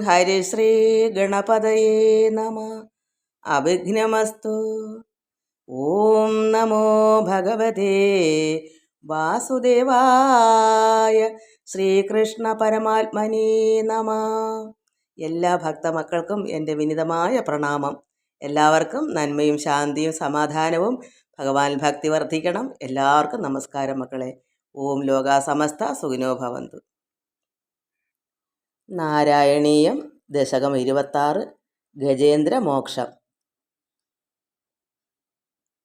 ഹരിശ്രീ ഗണപതയേ നമ. അവിഘ്നമസ്തു. ഓം നമോ ഭഗവതേ വാസുദേവായ. ശ്രീകൃഷ്ണ പരമാത്മനേ നമ. എല്ലാ ഭക്തമക്കൾക്കും എൻ്റെ വിനിതമായ പ്രണാമം. എല്ലാവർക്കും നന്മയും ശാന്തിയും സമാധാനവും ഭഗവാൻ ഭക്തി വർദ്ധിക്കണം. എല്ലാവർക്കും നമസ്കാരം മക്കളെ. ഓം ലോകാ സമസ്ത സുഖിനോ ഭവന്തു. നാരായണീയം ദശകം 26 ഗജേന്ദ്ര മോക്ഷം.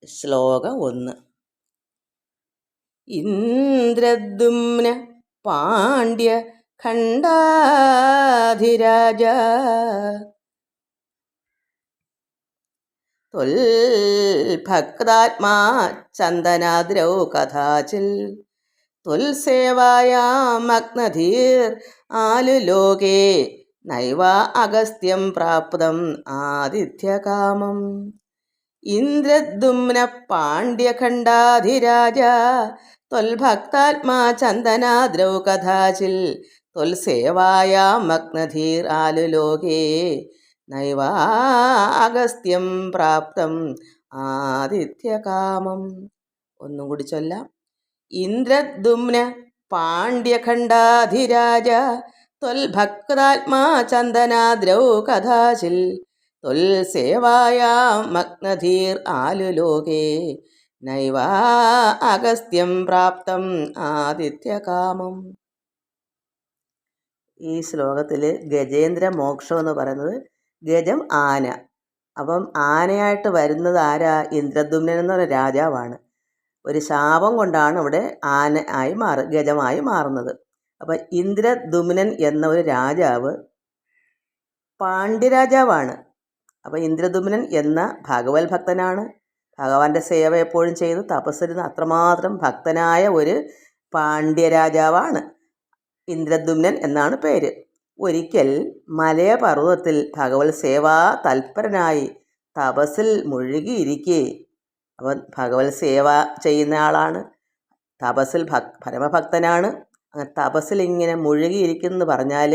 ശ്ലോകം 1. ഇന്ദ്രദ്യുമ്ന പാണ്ഡ്യ ഖണ്ഡാധിരാജ ത്വൽഭക്താത്മാ ചന്ദനാദ്രൗ കഥാചിൽ ത്വൽസേവായാമഗ്നധീർ ആലുലോകേ നൈവാ അഗസ്ത്യം പ്രാപ്തം ആദിത്യകാമം. ഇന്ദ്രദ്യുമ്ന പാണ്ഡ്യഖണ്ഡാധിരാജ ത്വൽഭക്താത്മാ ചന്ദനാദ്രൗ കഥാചിൽ ത്വൽസേവായാമഗ്നധീർ ആലുലോകേ നൈവാ അഗസ്ത്യം പ്രാപ്തം ആദിത്യകാമം. ഒന്നും കൂടി ചൊല്ലാം. ഇന്ദ്രദ്യുമ്ന പാണ്ഡ്യഖണ്ഡാധിരാജ ത്വൽഭക്താത്മാ ചന്ദനാദ്രൗ കഥാചിൽ ത്വൽസേവായാമഗ്നധീർ ആലുലോകേ നൈവാ അഗസ്ത്യം പ്രാപ്തം ആദിത്യകാമം. ഈ ശ്ലോകത്തിൽ ഗജേന്ദ്ര മോക്ഷം എന്ന് പറയുന്നത് ഗജം ആന. അപ്പം ആനയായിട്ട് വരുന്നത് ആരാ? ഇന്ദ്രദ്യുമ്നൻ എന്ന് പറയുന്ന രാജാവാണ്. ഒരു ശാപം കൊണ്ടാണ് ഇവിടെ ആന ആയി ഗജമായി മാറുന്നത്. അപ്പം ഇന്ദ്രദ്യുമ്നൻ എന്ന ഒരു രാജാവ് പാണ്ഡ്യരാജാവാണ്. അപ്പം ഇന്ദ്രദ്യുമ്നൻ എന്ന ഭഗവത് ഭക്തനാണ്. ഭഗവാന്റെ സേവ എപ്പോഴും ചെയ്ത് തപസ്സിരുന്ന് അത്രമാത്രം ഭക്തനായ ഒരു പാണ്ഡ്യരാജാവാണ്. ഇന്ദ്രദ്യുമ്നൻ എന്നാണ് പേര്. ഒരിക്കൽ മലയപർവ്വതത്തിൽ ഭഗവത് സേവാ തൽപരനായി തപസ്സിൽ മുഴുകിയിരിക്കെ, അവൻ ഭഗവത് സേവ ചെയ്യുന്ന ആളാണ്, തപസ്സിൽ പരമഭക്തനാണ്. അങ്ങനെ തപസ്സിൽ ഇങ്ങനെ മുഴുകിയിരിക്കുന്നെന്ന് പറഞ്ഞാൽ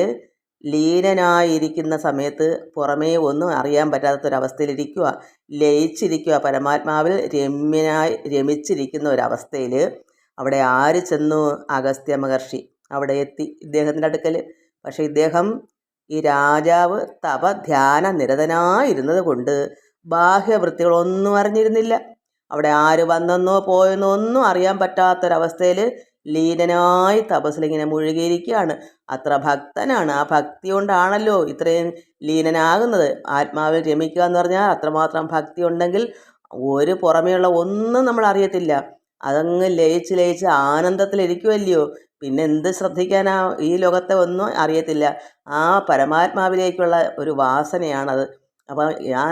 ലീനനായിരിക്കുന്ന സമയത്ത് പുറമേ ഒന്നും അറിയാൻ പറ്റാത്തൊരവസ്ഥയിലിരിക്കുക, ലയിച്ചിരിക്കുക, പരമാത്മാവിൽ രമിച്ചിരിക്കുന്ന ഒരവസ്ഥയിൽ അവിടെ ആര് ചെന്നു? അഗസ്ത്യ മഹർഷി അവിടെ എത്തി ഇദ്ദേഹത്തിൻ്റെ അടുക്കൽ. പക്ഷേ ഇദ്ദേഹം ഈ രാജാവ് തപധ്യാന നിരതനായിരുന്നത് കൊണ്ട് ബാഹ്യവൃത്തികളൊന്നും അറിഞ്ഞിരുന്നില്ല. അവിടെ ആര് വന്നെന്നോ പോയെന്നോ ഒന്നും അറിയാൻ പറ്റാത്തൊരവസ്ഥയിൽ ലീനനായി തപസ്സിലിങ്ങനെ മുഴുകിയിരിക്കുകയാണ്. അത്ര ഭക്തനാണ്. ആ ഭക്തി കൊണ്ടാണല്ലോ ഇത്രയും ലീനനാകുന്നത്. ആത്മാവിൽ രമിക്കുക എന്ന് പറഞ്ഞാൽ അത്രമാത്രം ഭക്തി ഉണ്ടെങ്കിൽ ഒരു പുറമേയുള്ള ഒന്നും നമ്മൾ അറിയത്തില്ല. അതങ്ങ് ലയിച്ച് ആനന്ദത്തിലിരിക്കുമല്ലയോ. പിന്നെ എന്ത് ശ്രദ്ധിക്കാനാ? ഈ ലോകത്തെ ഒന്നും അറിയത്തില്ല. ആ പരമാത്മാവിലേക്കുള്ള ഒരു വാസനയാണത്. അപ്പം ആ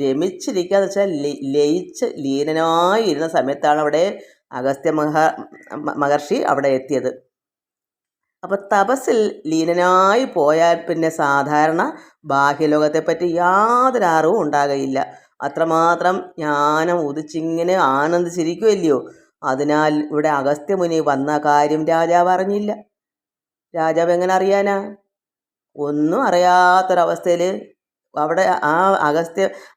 രമിച്ചിരിക്കുക എന്ന് വെച്ചാൽ ലയിച്ച് ലീനനായിരുന്ന സമയത്താണ് അവിടെ അഗസ്ത്യ മഹർഷി അവിടെ എത്തിയത്. അപ്പം തപസ്സിൽ ലീനനായി പോയാൽ പിന്നെ സാധാരണ ബാഹ്യലോകത്തെപ്പറ്റി യാതൊരു അറിവും ഉണ്ടാകയില്ല. അത്രമാത്രം ജ്ഞാനം ഉദിച്ചിങ്ങനെ ആനന്ദിച്ചിരിക്കുമല്ലയോ. അതിനാൽ ഇവിടെ അഗസ്ത്യമുനി വന്ന കാര്യം രാജാവ് അറിഞ്ഞില്ല. രാജാവ് എങ്ങനെ അറിയാനാ? ഒന്നും അറിയാത്തൊരവസ്ഥയിൽ അവിടെ ആ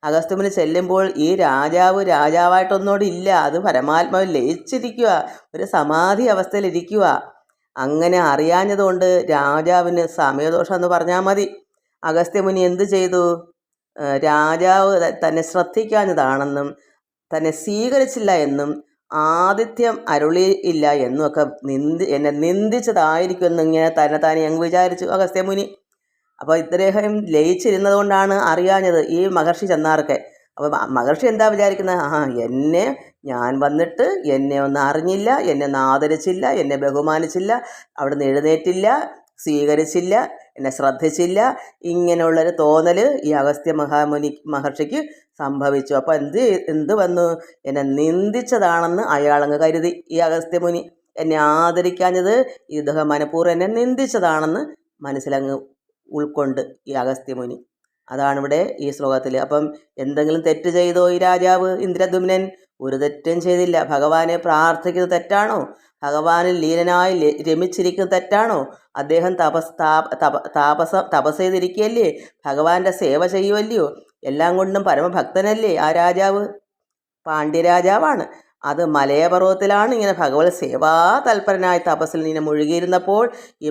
അഗസ്ത്യമുനി ചെല്ലുമ്പോൾ ഈ രാജാവായിട്ടൊന്നുകൂടി ഇല്ല. അത് പരമാത്മാവിൽ ലയിച്ചിരിക്കുക, ഒരു സമാധി അവസ്ഥയിലിരിക്കുക. അങ്ങനെ അറിയാഞ്ഞതുകൊണ്ട് രാജാവിന് സമയദോഷം എന്ന് പറഞ്ഞാൽ മതി. അഗസ്ത്യമുനി എന്ത് ചെയ്തു? രാജാവ് തന്നെ ശ്രദ്ധിക്കാഞ്ഞതാണെന്നും തന്നെ സ്വീകരിച്ചില്ല എന്നും ആതിഥ്യം അരുളിയില്ല എന്നും ഒക്കെ എന്നെ നിന്ദിച്ചതായിരിക്കുമെന്ന് ഇങ്ങനെ താനെ അങ്ങ് വിചാരിച്ചു അഗസ്ത്യമുനി. അപ്പോൾ ഇദ്ദേഹം ലയിച്ചിരുന്നത് കൊണ്ടാണ് അറിയാഞ്ഞത് ഈ മഹർഷി ചെന്നാർക്ക്. അപ്പോൾ മഹർഷി എന്താ വിചാരിക്കുന്നത്? ഞാൻ വന്നിട്ട് എന്നെ ഒന്നും അറിഞ്ഞില്ല, എന്നെ ഒന്ന് ആദരിച്ചില്ല, എന്നെ ബഹുമാനിച്ചില്ല, അവിടുന്ന് എഴുന്നേറ്റില്ല, സ്വീകരിച്ചില്ല, എന്നെ ശ്രദ്ധിച്ചില്ല, ഇങ്ങനെയുള്ളൊരു തോന്നൽ ഈ അഗസ്ത്യ മഹർഷിക്ക് സംഭവിച്ചു. അപ്പോൾ എന്ത് വന്നു? എന്നെ നിന്ദിച്ചതാണെന്ന് അയാളങ്ങ് കരുതി. ഈ അഗസ്ത്യമുനി എന്നെ ആദരിക്കാഞ്ഞത് ഇദ്ദേഹം മനഃപൂർവ്വം എന്നെ നിന്ദിച്ചതാണെന്ന് മനസ്സിലങ്ങ് ഉൾക്കൊണ്ട് ഈ അഗസ്ത്യമുനി. അതാണിവിടെ ഈ ശ്ലോകത്തിൽ. അപ്പം എന്തെങ്കിലും തെറ്റ് ചെയ്തോ ഈ രാജാവ് ഇന്ദ്രദ്യുമ്നൻ? ഒരു തെറ്റും ചെയ്തില്ല. ഭഗവാനെ പ്രാർത്ഥിക്കുന്നത് തെറ്റാണോ? ഭഗവാനിൽ ലീനനായി രമിച്ചിരിക്കുന്ന തെറ്റാണോ? അദ്ദേഹം തപസ് ചെയ്തിരിക്കുകയല്ലേ, ഭഗവാന്റെ സേവ ചെയ്യുമല്ലയോ, എല്ലാം കൊണ്ടും പരമഭക്തനല്ലേ ആ രാജാവ്. പാണ്ഡ്യരാജാവാണ്. അത് മലയപർവ്വതത്തിലാണ് ഇങ്ങനെ ഭഗവത് സേവാ തൽപരനായി തപസ്സിൽ ഇങ്ങനെ മുഴുകിയിരുന്നപ്പോൾ ഈ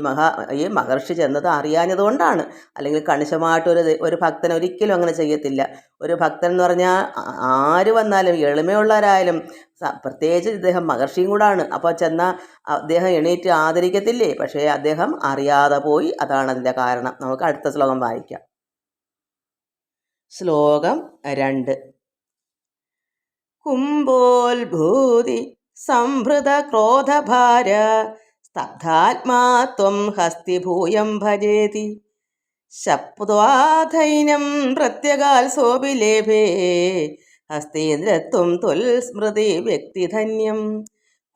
മഹർഷി ചെന്നത് അറിയാഞ്ഞതുകൊണ്ടാണ്. അല്ലെങ്കിൽ കണിശമായിട്ടൊരു ഭക്തൻ ഒരിക്കലും അങ്ങനെ ചെയ്യത്തില്ല. ഒരു ഭക്തൻ എന്ന് പറഞ്ഞാൽ ആര് വന്നാലും എളിമയുള്ളവരായാലും, പ്രത്യേകിച്ച് ഇദ്ദേഹം മഹർഷിയും കൂടാണ്. അപ്പോൾ ചെന്നാൽ അദ്ദേഹം എണീറ്റ് ആദരിക്കത്തില്ലേ? പക്ഷേ അദ്ദേഹം അറിയാതെ പോയി, അതാണ് അതിൻ്റെ കാരണം. നമുക്ക് അടുത്ത ശ്ലോകം വായിക്കാം. ശ്ലോകം 2. കുംഭോത്ഭൂതി സംഭൃത ക്രോധഭാര സ്തബ്ധാത്മാ ത്വം ഹസ്തിഭൂയം ഭജേതി ശപ്ത്വാധൈന്യം പ്രത്യഗാത്സോഭിലേഭേ ഹസ്തേന്ദ്രത്വം തുൽസ്മൃതി വ്യക്തിധന്യം.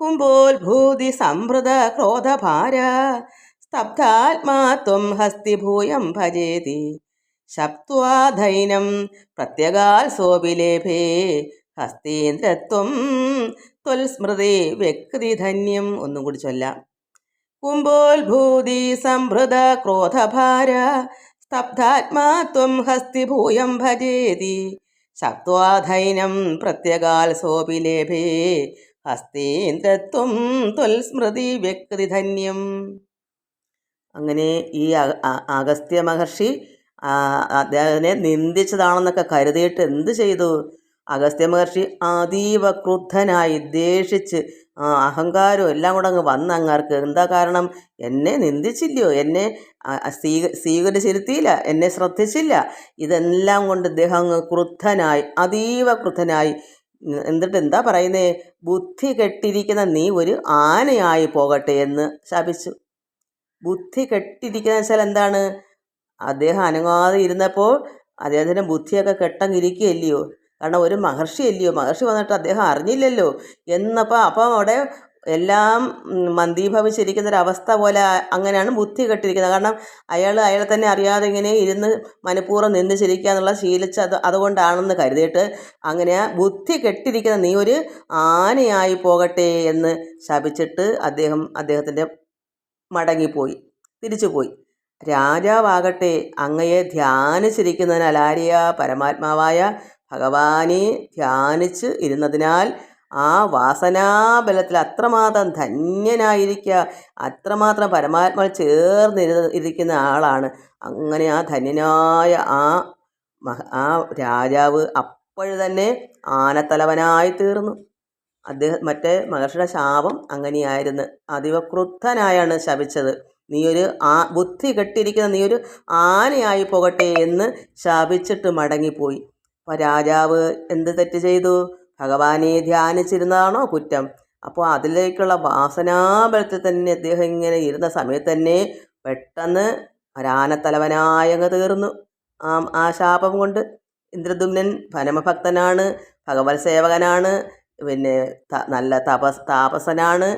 കുംഭോത്ഭൂതി സംഭൃത ക്രോധഭാര സ്തബ്ധാത്മാ ത്വം ഹസ്തിഭൂയം ഭജേതി ശപ്ത്വാധൈന്യം പ്രത്യഗാത്സോഭിലേഭേ ഹസ്തേന്ദ്രത്വം ത്വൽസ്മൃതി വ്യക്തിധന്യം. ഒന്നും കൂടി ചൊല്ലാം. കുംഭോത്ഭൂതി സംഭൃത ക്രോധഭാര സ്തബ്ധാത്മാ ത്വം ഹസ്തിഭൂയം ഭജേതി ശപ്ത്വാധൈന്യം പ്രത്യഗാത്സോഭിലേഭേ ഹസ്തേന്ദ്രത്വം ത്വൽസ്മൃതി വ്യക്തിധന്യം. അങ്ങനെ ഈ അഗസ്ത്യ മഹർഷി അദ്ദേഹത്തിനെ നിന്ദിച്ചതാണെന്നൊക്കെ കരുതിയിട്ട് എന്ത് ചെയ്തു? അഗസ്ത്യ മഹർഷി അതീവ ക്രുദ്ധനായി ദേഷിച്ച് അഹങ്കാരവും എല്ലാം കൂടെ അങ്ങ് വന്ന് അങ്ങാർക്ക്. എന്താ കാരണം? എന്നെ നിന്ദിച്ചില്ലയോ, എന്നെ സ്വീകരിച്ചിരുത്തിയില്ല, എന്നെ ശ്രദ്ധിച്ചില്ല. ഇതെല്ലാം കൊണ്ട് ഇദ്ദേഹം അങ്ങ് ക്രുദ്ധനായി, അതീവ ക്രുദ്ധനായി. എന്നിട്ട് എന്താ പറയുന്നേ? ബുദ്ധി കെട്ടിരിക്കുന്ന നീ ഒരു ആനയായി പോകട്ടെ എന്ന് ശപിച്ചു. ബുദ്ധി കെട്ടിരിക്കുന്ന വെച്ചാൽ എന്താണ്? അദ്ദേഹം അനങ്ങാതെ ഇരുന്നപ്പോൾ അദ്ദേഹത്തിൻ്റെ ബുദ്ധിയൊക്കെ കെട്ടങ്ങിരിക്കുകയല്ലയോ. കാരണം ഒരു മഹർഷി അല്ലയോ, മഹർഷി വന്നിട്ട് അദ്ദേഹം അറിഞ്ഞില്ലല്ലോ അപ്പം അവിടെ എല്ലാം മന്ദീഭവിച്ചിരിക്കുന്നൊരവസ്ഥ പോലെ അങ്ങനെയാണ് ബുദ്ധി കെട്ടിരിക്കുന്നത്. കാരണം അയാളെ തന്നെ അറിയാതെ ഇങ്ങനെ ഇരുന്ന് മനഃപൂർവ്വം നിന്ന് ചിരിക്കുക എന്നുള്ള ശീലിച്ചത് അതുകൊണ്ടാണെന്ന് കരുതിയിട്ട് അങ്ങനെ ബുദ്ധി കെട്ടിരിക്കുന്ന നീ ഒരു ആനയായി പോകട്ടെ എന്ന് ശപിച്ചിട്ട് അദ്ദേഹത്തിൻ്റെ മടങ്ങിപ്പോയി, തിരിച്ചുപോയി. രാജാവാകട്ടെ അങ്ങയെ ധ്യാനിച്ചിരിക്കുന്നതിനാൽ, പരമാത്മാവായ ഭഗവാനെ ധ്യാനിച്ച് ഇരുന്നതിനാൽ ആ വാസനാബലത്തിൽ അത്രമാത്രം ധന്യനായിരിക്കുക, അത്രമാത്രം പരമാത്മാവിൽ ചേർന്നിരിക്കുന്ന ആളാണ്. അങ്ങനെ ആ ധന്യനായ ആ രാജാവ് അപ്പോഴ് തന്നെ ആനത്തലവനായി തീർന്നു. മറ്റേ മഹർഷിയുടെ ശാപം അങ്ങനെയായിരുന്നു. അതീവ ക്രുദ്ധനായാണ് ശപിച്ചത്. ബുദ്ധി കെട്ടിരിക്കുന്ന നീ ഒരു ആനയായി പോകട്ടെ എന്ന് ശപിച്ചിട്ട് മടങ്ങിപ്പോയി. അപ്പോൾ രാജാവ് എന്ത് തെറ്റ് ചെയ്തു? ഭഗവാനെ ധ്യാനിച്ചിരുന്നതാണോ കുറ്റം? അപ്പോൾ അതിലേക്കുള്ള വാസനാബലത്തിൽ തന്നെ അദ്ദേഹം ഇങ്ങനെ ഇരുന്ന സമയത്ത് തന്നെ പെട്ടെന്ന് ആനത്തലവനായങ്ങ് തീർന്നു ആ ശാപം കൊണ്ട്. ഇന്ദ്രദ്യുമ്നൻ പരമഭക്തനാണ്, ഭഗവത് സേവകനാണ്, പിന്നെ നല്ല താപസനാണ്,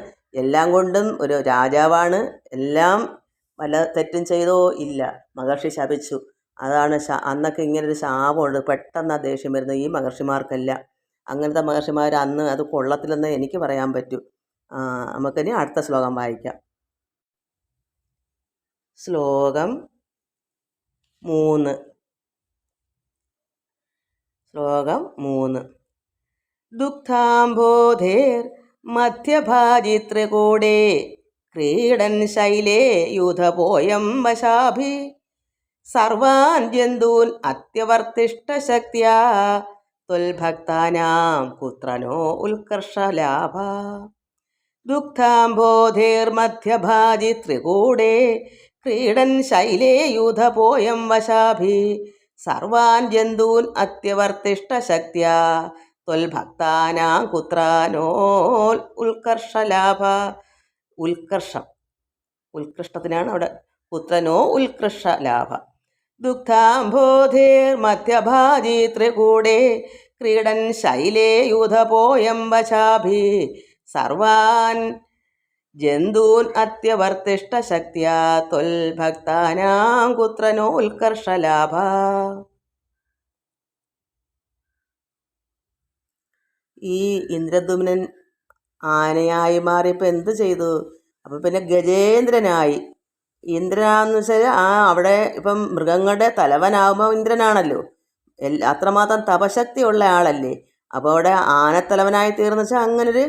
എല്ലാം കൊണ്ടും ഒരു രാജാവാണ്. എല്ലാം വല്ല തെറ്റും ചെയ്തോ? ഇല്ല. മഹർഷി ശപിച്ചു. അതാണ് അന്നൊക്കെ ഇങ്ങനൊരു ശാപമുണ്ട്. പെട്ടെന്ന് ആ ദേഷ്യം വരുന്നത് ഈ മഹർഷിമാർക്കല്ല. അങ്ങനത്തെ മഹർഷിമാർ അന്ന് അത് കൊള്ളത്തില്ലെന്ന് എനിക്ക് പറയാൻ പറ്റൂ. നമുക്കിനി അടുത്ത ശ്ലോകം വായിക്കാം. ശ്ലോകം 3. ശ്ലോകം 3. ദുഗ്ധാംബോധേർ മധ്യഭാജിത്രികൂടേ ക്രീഡൻ ശൈലേ യൂഥപോയം വശാഭി സർവാൻ ജന്തൂൻ അത്യവർത്തിഷ്ടശക്ത്യാ ത്വൽഭക്താനാം പുത്രനോ ഉത്കർഷലാഭ. ദുഗ്ധാംബോധേർമധ്യഭാജിത്രികൂടേ ക്രീഡൻ ശൈലേ യൂഥപോയം വശാഭി സർവാൻ ജന്തൂൻ അത്യവർത്തിഷ്ടശക്ത്യാ ത്വൽഭക്താനാം കുത്രാനോൽ ഉത്കർഷലാഭ. ഉത്കൃഷ്ടത്തിനാണ് അവിടെ പുത്രനോ ഉത്കൃഷ്ടലാഭ. ദുഗ്ധാംബോധേർമധ്യഭാജിത്രികൂടേ ക്രീഡൻ ശൈലേ യൂഥപോയം വശാഭി സർവാൻ ജന്തൂൻ അത്യവർത്തിഷ്ടശക്ത്യാ ത്വൽഭക്താനാം കുത്രനോ ഉത്കർഷലാഭ. ഈ ഇന്ദ്രദ്യുമ്നൻ ആനയായി മാറിയപ്പോൾ എന്ത് ചെയ്തു? അപ്പോൾ പിന്നെ ഗജേന്ദ്രനായി. ഇന്ദ്രനാന്ന് വെച്ചാൽ അവിടെ ഇപ്പം മൃഗങ്ങളുടെ തലവനാകുമ്പോൾ ഇന്ദ്രനാണല്ലോ. അത്രമാത്രം തപശക്തിയുള്ള ആളല്ലേ. അപ്പോൾ അവിടെ ആനത്തലവനായി തീർന്നു വെച്ചാൽ അങ്ങനൊരു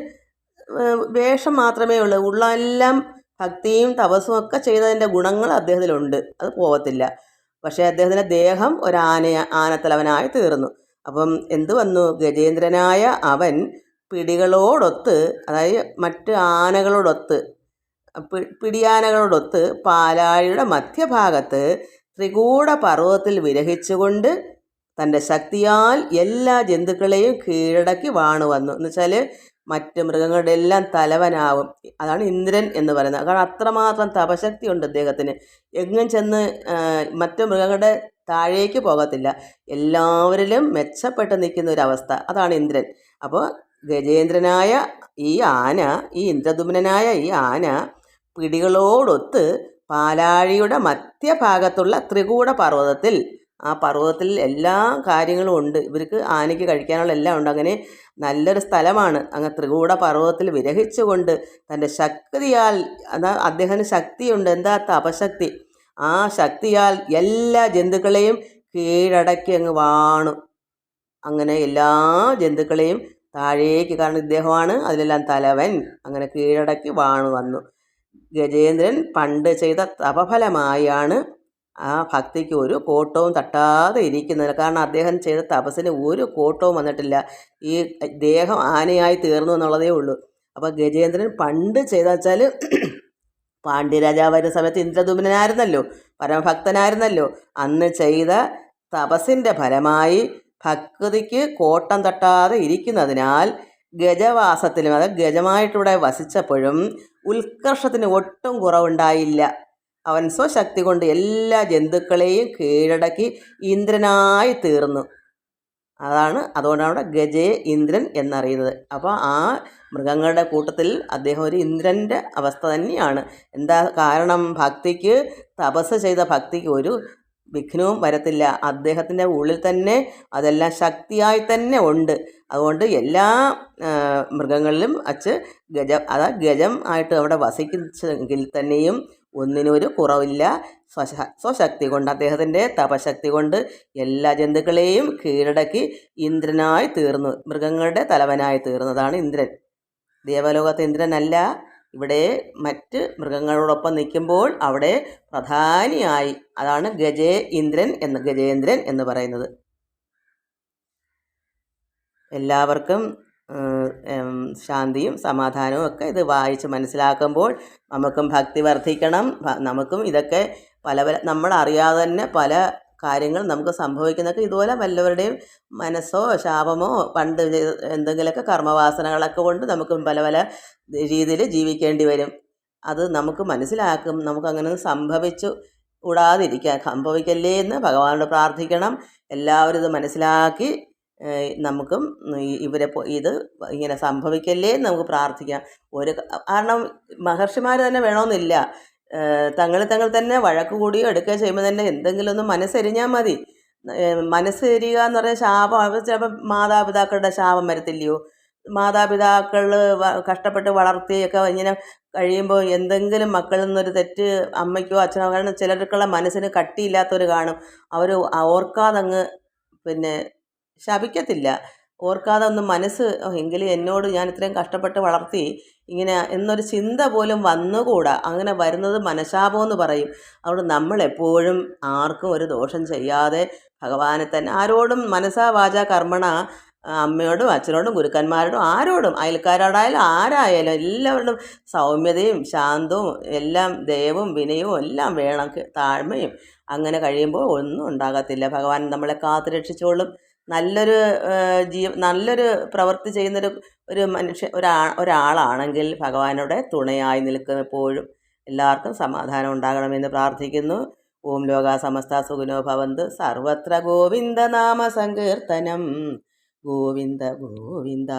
വേഷം മാത്രമേ ഉള്ളൂ. ഉള്ള എല്ലാം ഭക്തിയും തപസ്സും ഒക്കെ ചെയ്തതിൻ്റെ ഗുണങ്ങൾ അദ്ദേഹത്തിലുണ്ട്, അത് പോകത്തില്ല. പക്ഷേ അദ്ദേഹത്തിൻ്റെ ദേഹം ആനത്തലവനായി തീർന്നു. അപ്പം എന്തു വന്നു? ഗജേന്ദ്രനായ അവൻ പിടികളോടൊത്ത്, അതായത് മറ്റ് ആനകളോടൊത്ത്, പിടിയാനകളോടൊത്ത് പാലാഴിയുടെ മധ്യഭാഗത്ത് ത്രികൂട പർവ്വതത്തിൽ വിരഹിച്ചുകൊണ്ട് തൻ്റെ ശക്തിയാൽ എല്ലാ ജന്തുക്കളെയും കീഴടക്കി വാണു വന്നു. എന്ന് വെച്ചാൽ മറ്റ് മൃഗങ്ങളുടെ എല്ലാം തലവനാവും. അതാണ് ഇന്ദ്രൻ എന്ന് പറയുന്നത്. കാരണം അത്രമാത്രം തപശക്തി ഉണ്ട് അദ്ദേഹത്തിന്. എങ്ങും ചെന്ന് മറ്റ് മൃഗങ്ങളുടെ താഴേക്ക് പോകത്തില്ല, എല്ലാവരിലും മെച്ചപ്പെട്ട് നിൽക്കുന്ന ഒരു അവസ്ഥ. അതാണ് ഇന്ദ്രൻ. അപ്പോൾ ഗജേന്ദ്രനായ ഈ ആന, ഈ ഇന്ദ്രദുമ്നനായ ഈ ആന പിടികളോടൊത്ത് പാലാഴിയുടെ മധ്യഭാഗത്തുള്ള ത്രികൂട പർവ്വതത്തിൽ, ആ പർവ്വതത്തിൽ എല്ലാ കാര്യങ്ങളും ഉണ്ട്. ഇവർക്ക് ആനയ്ക്ക് കഴിക്കാനുള്ള എല്ലാം ഉണ്ട്. അങ്ങനെ നല്ലൊരു സ്ഥലമാണ്. അങ്ങ് ത്രികൂട പർവ്വതത്തിൽ വിരഹിച്ചുകൊണ്ട് തൻ്റെ ശക്തിയാൽ, അദ്ദേഹത്തിന് ശക്തിയുണ്ട്. എന്താ? തപശക്തി. ആ ശക്തിയാൽ എല്ലാ ജന്തുക്കളെയും കീഴടക്കി അങ്ങ് വാണു. അങ്ങനെ എല്ലാ ജന്തുക്കളെയും താഴേക്ക്, കാരണം ഇദ്ദേഹമാണ് അതിലെല്ലാം തലവൻ, അങ്ങനെ കീഴടക്കി വാണു വന്നു. ഗജേന്ദ്രൻ പണ്ട് ചെയ്ത തപഫലമായാണ് ആ ഭക്തിക്ക് ഒരു കോട്ടവും തട്ടാതെ ഇരിക്കുന്നത്. കാരണം അദ്ദേഹം ചെയ്ത തപസ്സിന് ഒരു കോട്ടവും വന്നിട്ടില്ല. ഈ ദേഹം ആനയായി തീർന്നു എന്നുള്ളതേ ഉള്ളൂ. അപ്പോൾ ഗജേന്ദ്രൻ പണ്ട് ചെയ്ത വെച്ചാൽ പാണ്ഡ്യരാജാവ് വരുന്ന സമയത്ത് ഇന്ദ്രദുമ്നനായിരുന്നല്ലോ, പരമഭക്തനായിരുന്നല്ലോ. അന്ന് ചെയ്ത തപസ്സിൻ്റെ ഫലമായി ഭക്തിക്ക് കോട്ടം തട്ടാതെ ഇരിക്കുന്നതിനാൽ ഗജവാസത്തിലും, അതായത് ഗജമായിട്ടിവിടെ വസിച്ചപ്പോഴും ഉത്കർഷത്തിന് ഒട്ടും കുറവുണ്ടായില്ല. അവൻ സ്വശക്തി കൊണ്ട് എല്ലാ ജന്തുക്കളെയും കീഴടക്കി ഇന്ദ്രനായി തീർന്നു. അതുകൊണ്ടാണ് അവിടെ ഗജേ ഇന്ദ്രൻ എന്നറിയുന്നത്. അപ്പോൾ ആ മൃഗങ്ങളുടെ കൂട്ടത്തിൽ അദ്ദേഹം ഒരു ഇന്ദ്രൻ്റെ അവസ്ഥ തന്നെയാണ്. എന്താ കാരണം? ഭക്തിക്ക്, തപസ് ചെയ്ത ഭക്തിക്ക് ഒരു വിഘ്നവും വരത്തില്ല. അദ്ദേഹത്തിൻ്റെ ഉള്ളിൽ തന്നെ അതെല്ലാം ശക്തിയായി തന്നെ ഉണ്ട്. അതുകൊണ്ട് എല്ലാ മൃഗങ്ങളിലും ഗജം ആയിട്ട് അവിടെ വസിക്കുന്നെങ്കിൽ തന്നെയും ഒന്നിനൊരു കുറവില്ല. സ്വശക്തി കൊണ്ട്, അദ്ദേഹത്തിൻ്റെ തപശക്തി കൊണ്ട് എല്ലാ ജന്തുക്കളെയും കീഴടക്കി ഇന്ദ്രനായി തീർന്നു. മൃഗങ്ങളുടെ തലവനായി തീർന്നതാണ് ഇന്ദ്രൻ. ദേവലോകത്തെ ഇന്ദ്രനല്ല, ഇവിടെ മറ്റ് മൃഗങ്ങളോടൊപ്പം നിൽക്കുമ്പോൾ അവിടെ പ്രധാനിയായി. അതാണ് ഗജേന്ദ്രൻ എന്ന് പറയുന്നത്. എല്ലാവർക്കും ശാന്തിയും സമാധാനവും ഒക്കെ ഇത് വായിച്ച് മനസ്സിലാക്കുമ്പോൾ നമുക്കും ഭക്തി വർദ്ധിക്കണം. നമുക്കും ഇതൊക്കെ നമ്മളറിയാതെ തന്നെ പല കാര്യങ്ങൾ നമുക്ക് സംഭവിക്കുന്നതൊക്കെ ഇതുപോലെ വല്ലവരുടെയും മനസ്സോ ശാപമോ പണ്ട് എന്തെങ്കിലുമൊക്കെ കർമ്മവാസനകളൊക്കെ കൊണ്ട് നമുക്ക് പല രീതിയിൽ ജീവിക്കേണ്ടി വരും. അത് നമുക്ക് മനസ്സിലാക്കും. നമുക്കങ്ങനെ സംഭവിച്ചു സംഭവിക്കല്ലേ എന്ന് ഭഗവാനോട് പ്രാർത്ഥിക്കണം. എല്ലാവരും ഇത് മനസ്സിലാക്കി നമുക്കും ഇത് ഇങ്ങനെ സംഭവിക്കല്ലേ എന്ന് നമുക്ക് പ്രാർത്ഥിക്കാം. കാരണം മഹർഷിമാർ തന്നെ വേണമെന്നില്ല. തങ്ങൾ തന്നെ വഴക്ക് കൂടിയോ എടുക്കുകയോ ചെയ്യുമ്പോൾ തന്നെ എന്തെങ്കിലും ഒന്ന് മനസ്സെരിഞ്ഞാൽ മതി. മനസ്സെരിയുക എന്ന് പറഞ്ഞാൽ ശാപം. ചിലപ്പോൾ മാതാപിതാക്കളുടെ ശാപം വരത്തില്ലയോ? മാതാപിതാക്കൾ കഷ്ടപ്പെട്ട് വളർത്തിയൊക്കെ ഇങ്ങനെ കഴിയുമ്പോൾ എന്തെങ്കിലും മക്കളിൽ നിന്നൊരു തെറ്റ് അമ്മയ്ക്കോ അച്ഛനോ, കാരണം ചിലർക്കുള്ള മനസ്സിന് കട്ടിയില്ലാത്തവർ കാണും. അവർ ഓർക്കാതങ്ങ് ശപിക്കത്തില്ല. ഓർക്കാതെ ഒന്ന് മനസ്സ്, എങ്കിലും എന്നോട് ഞാൻ ഇത്രയും കഷ്ടപ്പെട്ട് വളർത്തി ഇങ്ങനെ എന്നൊരു ചിന്ത പോലും വന്നുകൂടാ. അങ്ങനെ വരുന്നത് മനഃശാപമെന്ന് പറയും. അതുകൊണ്ട് നമ്മളെപ്പോഴും ആർക്കും ഒരു ദോഷം ചെയ്യാതെ ഭഗവാനെ തന്നെ, ആരോടും മനസ്സാ വാചാ കർമ്മണ, അമ്മയോടും അച്ഛനോടും ഗുരുക്കന്മാരോടും ആരോടും, അയൽക്കാരോടായാലും ആരായാലും എല്ലാവരോടും സൗമ്യതയും ശാന്തവും എല്ലാം ദയവും വിനയവും എല്ലാം വേണം, താഴ്മയും. അങ്ങനെ കഴിയുമ്പോൾ ഒന്നും ഉണ്ടാകത്തില്ല. ഭഗവാൻ നമ്മളെ കാത്തു രക്ഷിച്ചോളും. നല്ലൊരു പ്രവൃത്തി ചെയ്യുന്നൊരു ഒരാളാണെങ്കിൽ ഭഗവാനോടെ തുണയായി നിൽക്കും എപ്പോഴും. എല്ലാവർക്കും സമാധാനം ഉണ്ടാകണമെന്ന് പ്രാർത്ഥിക്കുന്നു. ഓം ലോകാ സമസ്ത സുഖിനോ ഭവന്തു. സർവത്ര ഗോവിന്ദ നാമ സങ്കീർത്തനം. ഗോവിന്ദ ഗോവിന്ദ.